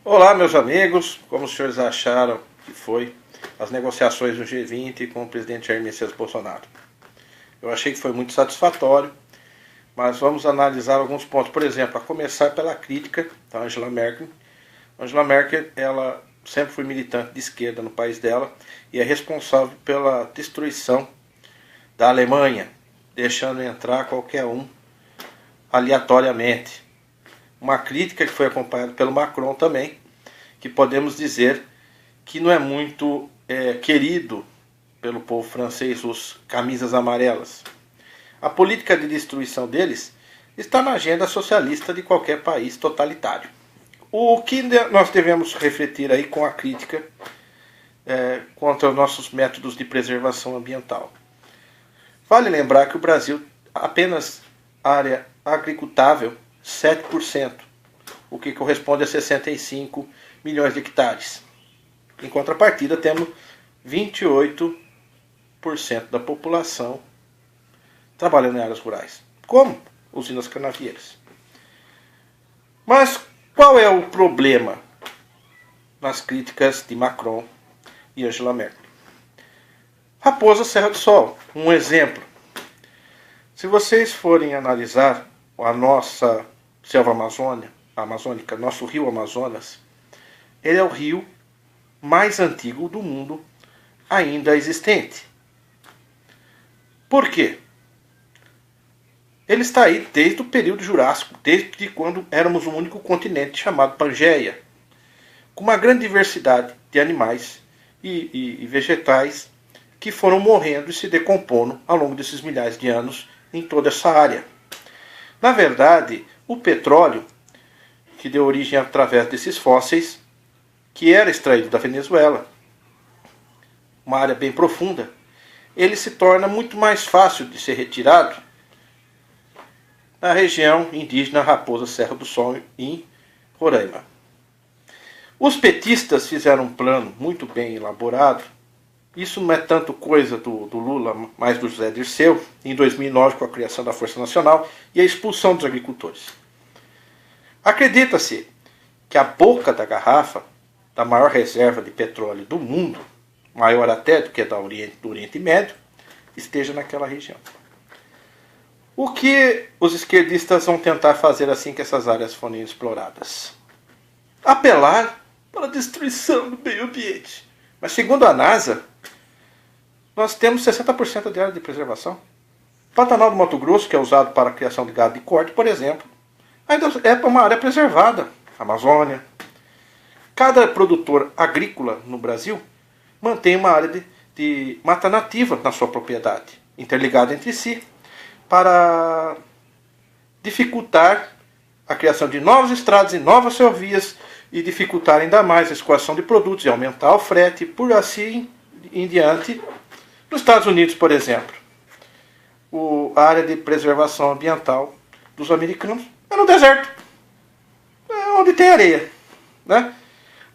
Olá, meus amigos, como os senhores acharam que foi as negociações do G20 com o presidente Jair Messias Bolsonaro? Eu achei que foi muito satisfatório, mas vamos analisar alguns pontos. Por exemplo, a começar pela crítica da Angela Merkel. Angela Merkel, ela sempre foi militante de esquerda no país dela e é responsável pela destruição da Alemanha, deixando entrar qualquer um aleatoriamente. Uma crítica que foi acompanhada pelo Macron também, que podemos dizer que não é muito querido pelo povo francês, os camisas amarelas. A política de destruição deles está na agenda socialista de qualquer país totalitário. O que nós devemos refletir aí com a crítica contra os nossos métodos de preservação ambiental? Vale lembrar que o Brasil apenas área agricultável 7%, o que corresponde a 65 milhões de hectares. Em contrapartida, temos 28% da população trabalhando em áreas rurais, como usinas canavieiras. Mas qual é o problema nas críticas de Macron e Angela Merkel? Raposa Serra do Sol, um exemplo. Se vocês forem analisar a nossa selva amazônica, nosso rio Amazonas, ele é o rio mais antigo do mundo ainda existente. Por quê? Ele está aí desde o período Jurássico, desde quando éramos um único continente chamado Pangeia, com uma grande diversidade de animais e vegetais que foram morrendo e se decompondo ao longo desses milhares de anos em toda essa área. Na verdade, o petróleo, que deu origem através desses fósseis, que era extraído da Venezuela, uma área bem profunda, ele se torna muito mais fácil de ser retirado na região indígena Raposa Serra do Sol, em Roraima. Os petistas fizeram um plano muito bem elaborado. Isso não é tanto coisa do Lula, mas do José Dirceu, em 2009, com a criação da Força Nacional e a expulsão dos agricultores. Acredita-se que a boca da garrafa da maior reserva de petróleo do mundo, maior até do que a do Oriente Médio, esteja naquela região. O que os esquerdistas vão tentar fazer assim que essas áreas forem exploradas? Apelar para a destruição do meio ambiente. Mas segundo a NASA, nós temos 60% de área de preservação. O Pantanal do Mato Grosso, que é usado para a criação de gado de corte, por exemplo, ainda é uma área preservada. Amazônia. Cada produtor agrícola no Brasil mantém uma área de mata nativa na sua propriedade, interligada entre si, para dificultar a criação de novas estradas e novas ferrovias e dificultar ainda mais a escoação de produtos e aumentar o frete, por assim em diante. Nos Estados Unidos, por exemplo, a área de preservação ambiental dos americanos é no deserto, onde tem areia, né?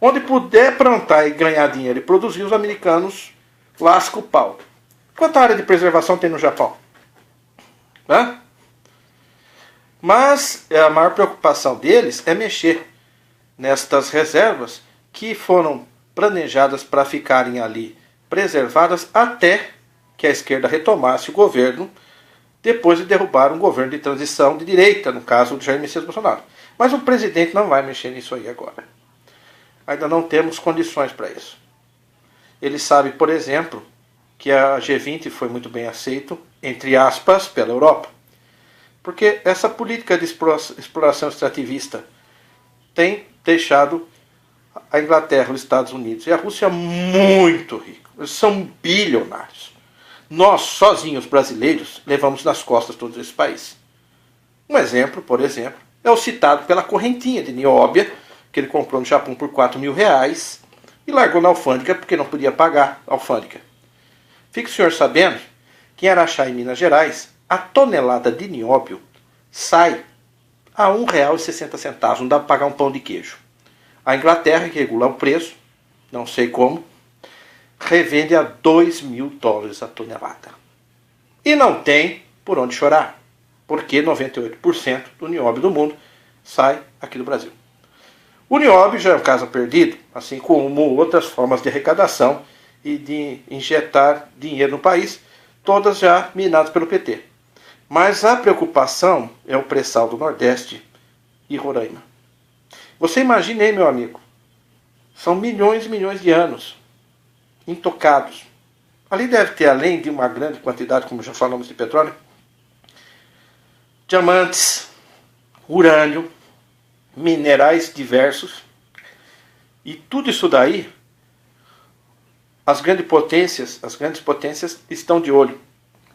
Onde puder plantar e ganhar dinheiro e produzir, os americanos lascam o pau. Quanta área de preservação tem no Japão? Né? Mas a maior preocupação deles é mexer nestas reservas que foram planejadas para ficarem ali preservadas até que a esquerda retomasse o governo, depois de derrubar um governo de transição de direita, no caso do Jair Messias Bolsonaro. Mas o presidente não vai mexer nisso aí agora. Ainda não temos condições para isso. Ele sabe, por exemplo, que a G20 foi muito bem aceito, entre aspas, pela Europa. Porque essa política de exploração extrativista tem deixado a Inglaterra, os Estados Unidos e a Rússia muito ricos. Eles são bilionários. Nós, sozinhos brasileiros, levamos nas costas todos esses países. Um exemplo, por exemplo, é o citado pela correntinha de nióbia, que ele comprou no Japão por R$4.000 e largou na alfândega porque não podia pagar a alfândega. Fique o senhor sabendo que em Araxá, em Minas Gerais, a tonelada de nióbio sai a R$1,60. Não dá para pagar um pão de queijo. A Inglaterra, que regula o preço, não sei como, revende a $2.000 a tonelada. E não tem por onde chorar, porque 98% do nióbio do mundo sai aqui do Brasil. O Nióbio já é um caso perdido, assim como outras formas de arrecadação e de injetar dinheiro no país, todas já minadas pelo PT. Mas a preocupação é o pré-sal do Nordeste e Roraima. Você imagine aí, meu amigo, são milhões e milhões de anos intocados. Ali deve ter, além de uma grande quantidade, como já falamos, de petróleo, diamantes, urânio, minerais diversos. E tudo isso daí, as grandes potências estão de olho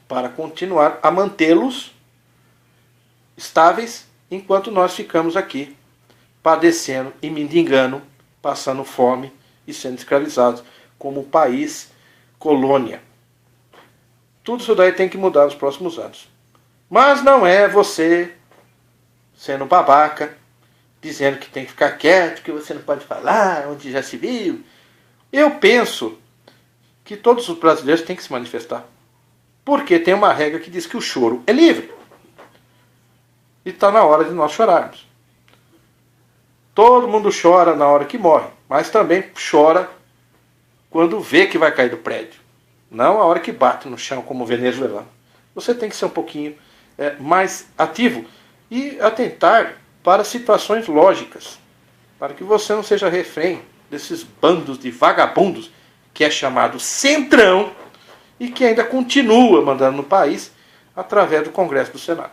para continuar a mantê-los estáveis enquanto nós ficamos aqui padecendo e mendigando, passando fome e sendo escravizados como país colônia. Tudo isso daí tem que mudar nos próximos anos. Mas não é você sendo babaca, dizendo que tem que ficar quieto, que você não pode falar, onde já se viu. Eu penso que todos os brasileiros têm que se manifestar. Porque tem uma regra que diz que o choro é livre. E está na hora de nós chorarmos. Todo mundo chora na hora que morre, mas também chora quando vê que vai cair do prédio. Não a hora que bate no chão como venezuelano. Você tem que ser um pouquinho mais ativo e atentar para situações lógicas, para que você não seja refém desses bandos de vagabundos que é chamado Centrão e que ainda continua mandando no país através do Congresso do Senado.